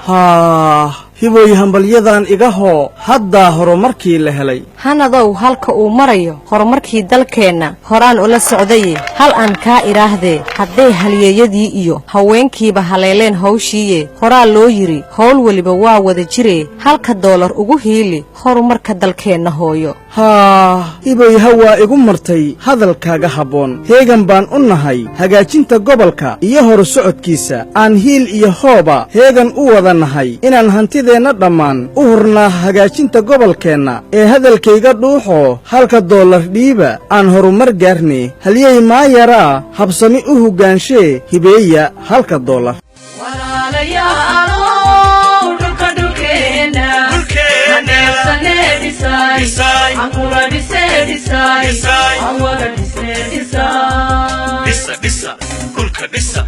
ها hiboy hambalyadan iga hoo hadda horumarkii la helay hanadow halka uu marayo horumarkii dalkeena horaan ula socday hal aan ka iraahdee haday halyeeyadii iyo haweenkiiba haleeleen hawshiye horaa loo yiri hawl waliba waa wada jire halka dollar ugu hiili horumarka dalkeena hooyo ها hiboy hawa igu martay hadalkaaga haboon heegan baan u nahay hagaajinta gobolka iyo hor socodkiisa aan hiil iyo hooba heegan u wada nahay inaan hantideena dhammaan u hurnaa hagaajinta gobolkeena ee hadalkayga dhuuxo halka dollar dhiiba aan horumar gaarnay halyey maa yaraa habsami u hogaanshe hibeeya halka dollar Disa, kulka disa.